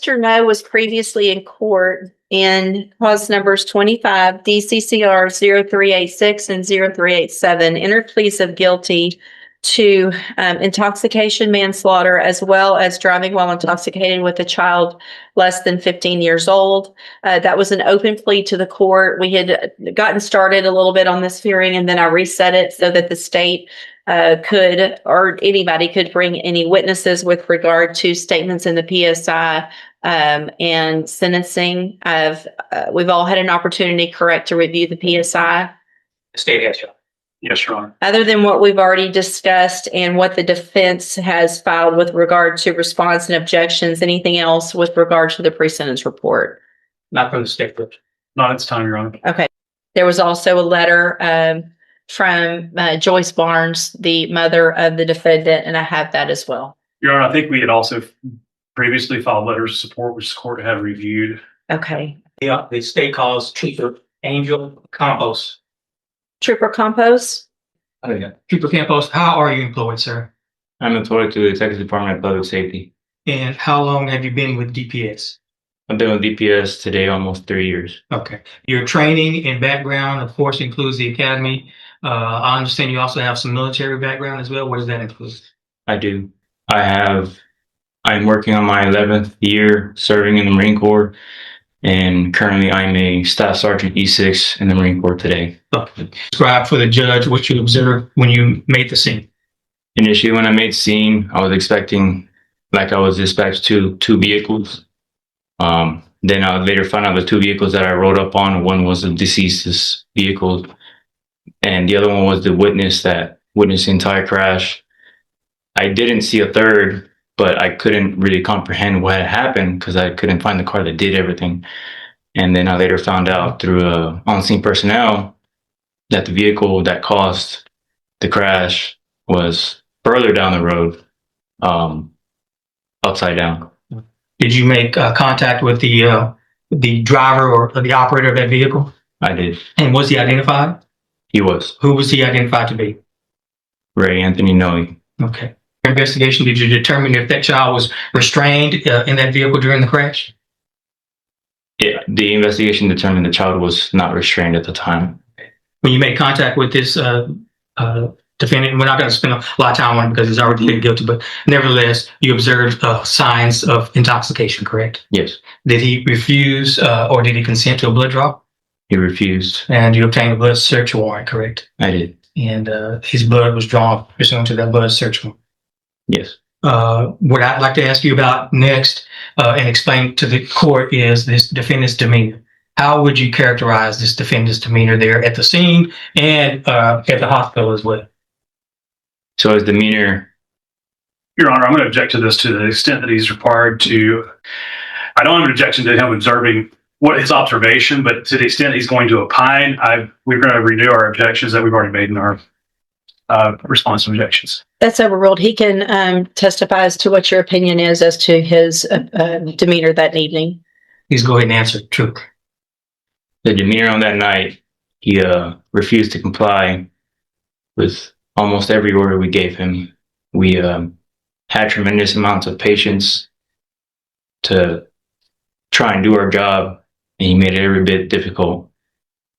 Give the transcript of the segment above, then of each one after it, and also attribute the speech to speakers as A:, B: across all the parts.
A: Mr. No was previously in court in cause numbers 25 DCCR 0386 and 0387, entered pleas of guilty to intoxication, manslaughter, as well as driving while intoxicated with a child less than 15 years old. That was an open plea to the court. We had gotten started a little bit on this hearing, and then I reset it so that the state could, or anybody could, bring any witnesses with regard to statements in the PSI and sentencing. We've all had an opportunity, correct, to review the PSI.
B: State has, yes, Your Honor.
A: Other than what we've already discussed and what the defense has filed with regard to response and objections, anything else with regard to the pre-sentence report?
B: Not from the state, but not at this time, Your Honor.
A: Okay. There was also a letter from Joyce Barnes, the mother of the defendant, and I have that as well.
B: Your Honor, I think we had also previously filed letters of support, which the court had reviewed.
A: Okay.
C: The state calls Trooper Angel Campos.
A: Trooper Campos?
C: Oh, yeah. Trooper Campos, how are you employed, sir?
D: I'm employed to the Texas Department of Public Safety.
C: And how long have you been with DPS?
D: I've been with DPS today almost 3 years.
C: Okay. Your training and background, of course, includes the academy. I understand you also have some military background as well. What does that include?
D: I do. I'm working on my 11th year serving in the Marine Corps, and currently I'm a Staff Sergeant E6 in the Marine Corps today.
C: Okay. Describe for the judge what you observed when you made the scene.
D: Initially, when I made the scene, I was expecting, like I was dispatched to 2 vehicles. Then I later found out the 2 vehicles that I rode up on, one was the deceased's vehicle, and the other one was the witness that witnessed the entire crash. I didn't see a third, but I couldn't really comprehend what had happened because I couldn't find the car that did everything. And then I later found out through on-scene personnel that the vehicle that caused the crash was further down the road, upside down.
C: Did you make contact with the driver or the operator of that vehicle?
D: I did.
C: And was he identified?
D: He was.
C: Who was he identified to be?
D: Ray Anthony Noey.
C: Okay. Investigation, did you determine if that child was restrained in that vehicle during the crash?
D: Yeah, the investigation determined the child was not restrained at the time.
C: When you made contact with this defendant, we're not going to spend a lot of time on it because he's already pleaded guilty, but nevertheless, you observed signs of intoxication, correct?
D: Yes.
C: Did he refuse or did he consent to a blood draw?
D: He refused.
C: And you obtained a blood search warrant, correct?
D: I did.
C: And his blood was drawn pursuant to that blood search warrant.
D: Yes.
C: What I'd like to ask you about next and explain to the court is this defendant's demeanor. How would you characterize this defendant's demeanor there at the scene and at the hospital as well?
D: So his demeanor.
B: Your Honor, I'm going to object to this to the extent that he's required to. I don't have an objection to him observing what his observation, but to the extent he's going to opine, we're going to renew our objections that we've already made in our response to objections.
A: That's overruled. He can testify as to what your opinion is as to his demeanor that evening.
C: Please go ahead and answer. True.
D: The demeanor on that night, he refused to comply with almost every order we gave him. We had tremendous amounts of patience to try and do our job, and he made it every bit difficult,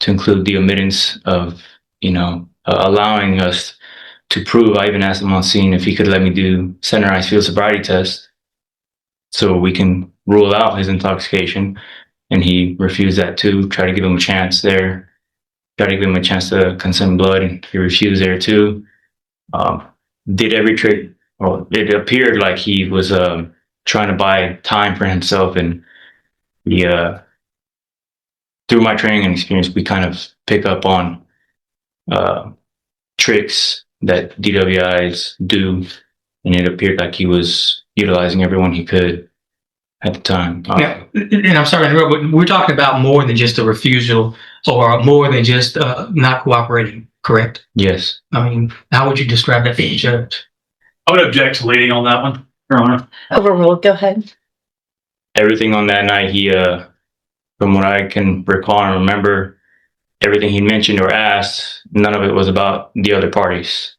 D: to include the omittance of, allowing us to prove. I even asked him on scene if he could let me do centralized field sobriety test so we can rule out his intoxication, and he refused that too. Tried to give him a chance there, tried to give him a chance to consume blood, and he refused there too. Did every trick. Well, it appeared like he was trying to buy time for himself, and he, through my training and experience, we kind of pick up on tricks that DWIs do, and it appeared like he was utilizing everyone he could at the time.
C: Yeah, and I'm sorry to interrupt, but we're talking about more than just a refusal or more than just not cooperating, correct?
D: Yes.
C: I mean, how would you describe that for the judge?
B: I would object to leading on that one, Your Honor.
A: Overruled. Go ahead.
D: Everything on that night, he, from what I can recall and remember, everything he mentioned or asked, none of it was about the other parties.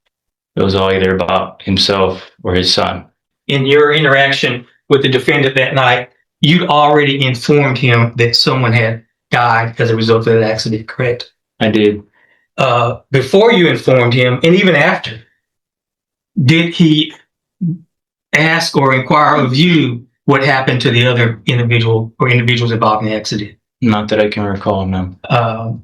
D: It was all either about himself or his son.
C: In your interaction with the defendant that night, you'd already informed him that someone had died as a result of that accident, correct?
D: I did.
C: Before you informed him, and even after, did he ask or inquire of you what happened to the other individual or individuals involved in the accident?
D: Not that I can recall, no.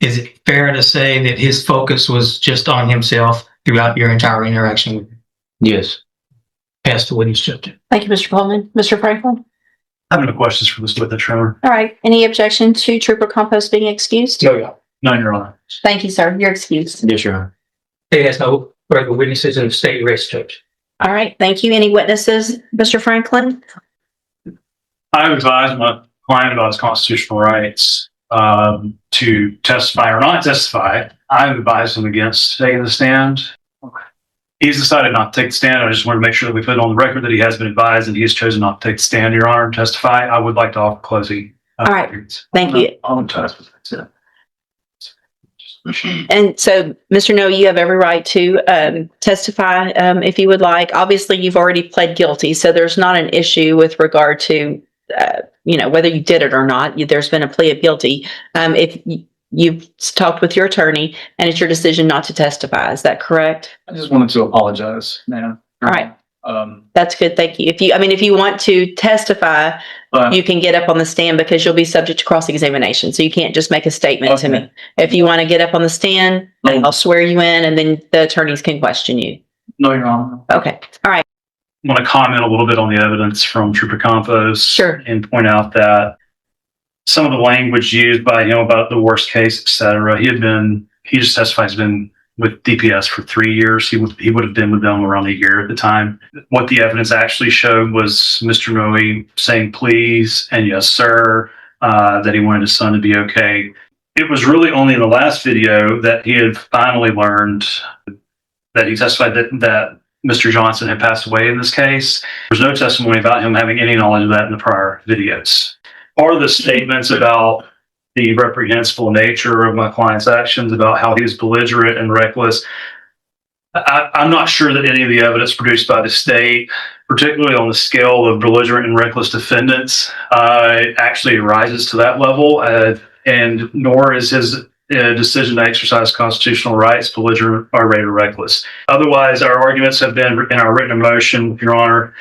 C: Is it fair to say that his focus was just on himself throughout your entire interaction with him?
D: Yes.
C: Pass the witness, Judge.
A: Thank you, Mr. Coleman. Mr. Franklin?
B: I have no questions for this witness, Your Honor.
A: All right. Any objection to Trooper Compost being excused?
C: No, yeah.
B: None, Your Honor.
A: Thank you, sir. You're excused.
D: Yes, Your Honor.
C: State has no further witnesses in the state arrest, Judge.
A: All right. Thank you. Any witnesses, Mr. Franklin?
B: I advise my client about his constitutional rights to testify or not testify. I've advised him against taking the stand. He's decided not to take the stand. I just want to make sure that we put on the record that he has been advised and he has chosen not to take the stand, Your Honor, and testify. I would like to offer closing.
A: All right.
B: arguments.
A: Thank you.
B: On testify.
A: And so, Mr. Noey, you have every right to testify if you would like. Obviously, you've already pled guilty, so there's not an issue with regard to, whether you did it or not. There's been a plea of guilty. If you've talked with your attorney and it's your decision not to testify, is that correct?
E: I just wanted to apologize, man.
A: All right. That's good. Thank you. If you want to testify, you can get up on the stand because you'll be subject to cross-examination. So you can't just make a statement to me. If you want to get up on the stand, I'll swear you in and then the attorneys can question you.
E: No, Your Honor.
A: Okay. All right.
B: I want to comment a little bit on the evidence from Trooper Campos.
A: Sure.
B: And point out that some of the language used by him about the worst case, et cetera, he just testified he's been with DPS for 3 years. He would have been with them around a year at the time. What the evidence actually showed was Mr. Noey saying please and yes, sir, that he wanted his son to be okay. It was really only in the last video that he had finally learned that he testified that Mr. Johnson had passed away in this case. There's no testimony about him having any knowledge of that in the prior videos. Or the statements about the reprehensible nature of my client's actions, about how he was belligerent and reckless. I'm not sure that any of the evidence produced by the state, particularly on the scale of belligerent and reckless defendants, actually rises to that level, and nor is his decision to exercise constitutional rights belligerent or reckless. Otherwise, our arguments have been in our written motion, Your Honor,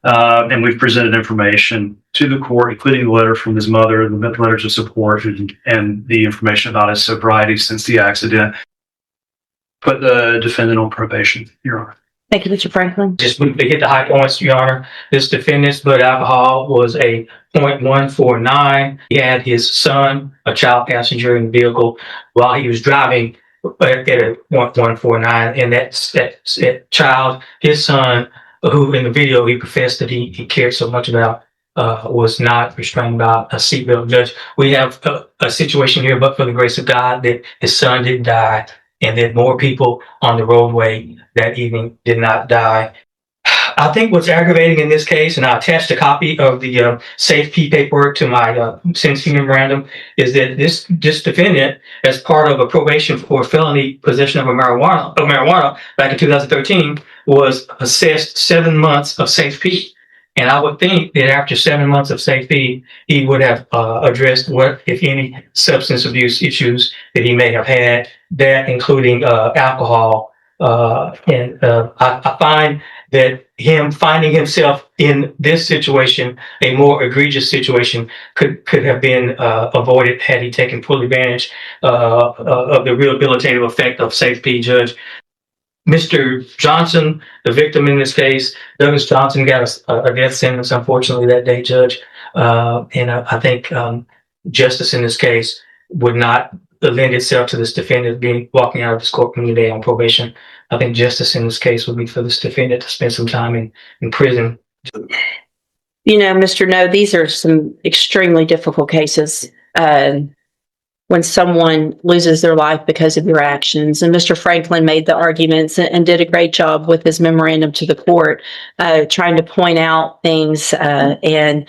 B: and we've presented information to the court, including the letter from his mother, the letters of support, and the information about his sobriety since the accident. Put the defendant on probation, Your Honor.
A: Thank you, Mr. Franklin.
C: Just to hit the high points, Your Honor. This defendant's blood alcohol was a 0.149. He had his son, a child passenger in the vehicle, while he was driving at a 0.149. And that child, his son, who in the video he professed that he cared so much about, was not restrained by a seatbelt. Judge, we have a situation here, but for the grace of God, that his son didn't die, and that more people on the roadway that evening did not die. I think what's aggravating in this case, and I attached a copy of the safety paperwork to my sentencing memorandum, is that this defendant, as part of a probation for felony possession of marijuana back in 2013, was assessed 7 months of safety. And I would think that after 7 months of safety, he would have addressed what, if any, substance abuse issues that he may have had, that including alcohol. I find that him finding himself in this situation, a more egregious situation, could have been avoided had he taken full advantage of the rehabilitative effect of safety, Judge. Mr. Johnson, the victim in this case, Douglas Johnson, got a death sentence, unfortunately, that day, Judge. And I think justice in this case would not lend itself to this defendant walking out of this courtroom today on probation. I think justice in this case would be for this defendant to spend some time in prison.
A: Mr. No, these are some extremely difficult cases. When someone loses their life because of your actions. And Mr. Franklin made the arguments and did a great job with his memorandum to the court, trying to point out things and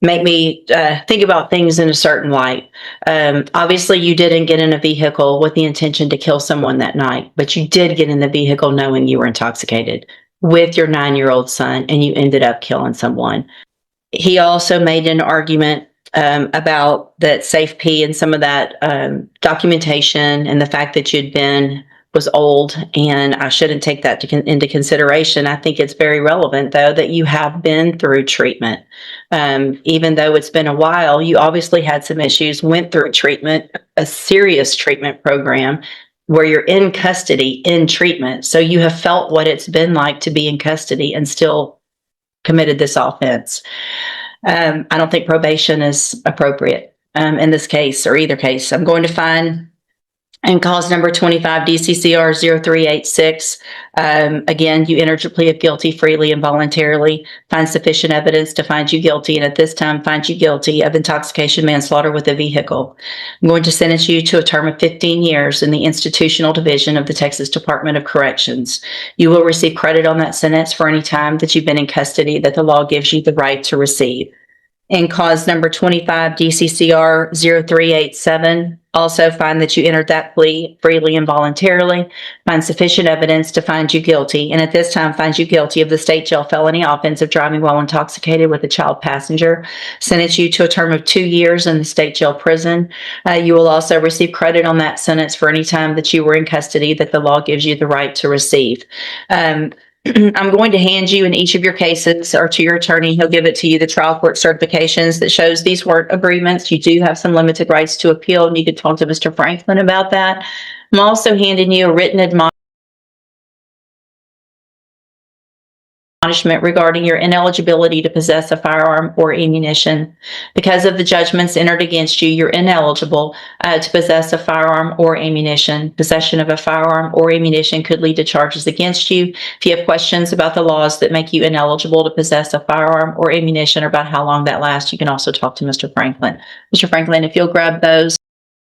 A: make me think about things in a certain light. Obviously, you didn't get in a vehicle with the intention to kill someone that night, but you did get in the vehicle knowing you were intoxicated with your 9-year-old son, and you ended up killing someone. He also made an argument about that Safe P and some of that documentation and the fact that you'd been was old, and I shouldn't take that into consideration. I think it's very relevant, though, that you have been through treatment. Even though it's been a while, you obviously had some issues, went through treatment, a serious treatment program where you're in custody in treatment. So you have felt what it's been like to be in custody and still committed this offense. I don't think probation is appropriate in this case or either case. I'm going to find in cause number 25 DCCR 0386. Again, you entered your plea of guilty freely and voluntarily, find sufficient evidence to find you guilty, and at this time find you guilty of intoxication manslaughter with a vehicle. I'm going to sentence you to a term of 15 years in the institutional division of the Texas Department of Corrections. You will receive credit on that sentence for any time that you've been in custody that the law gives you the right to receive. In cause number 25 DCCR 0387, also find that you entered that plea freely and voluntarily, find sufficient evidence to find you guilty, and at this time find you guilty of the state jail felony offense of driving while intoxicated with a child passenger, sentence you to a term of 2 years in the state jail prison. You will also receive credit on that sentence for any time that you were in custody that the law gives you the right to receive. I'm going to hand you in each of your cases, or to your attorney, he'll give it to you, the trial court certifications that shows these weren't agreements. You do have some limited rights to appeal, and you could talk to Mr. Franklin about that. I'm also handing you a written admonishment regarding your ineligibility to possess a firearm or ammunition. Because of the judgments entered against you, you're ineligible to possess a firearm or ammunition. Possession of a firearm or ammunition could lead to charges against you. If you have questions about the laws that make you ineligible to possess a firearm or ammunition, or about how long that lasts, you can also talk to Mr. Franklin. Mr. Franklin, if you'll grab those.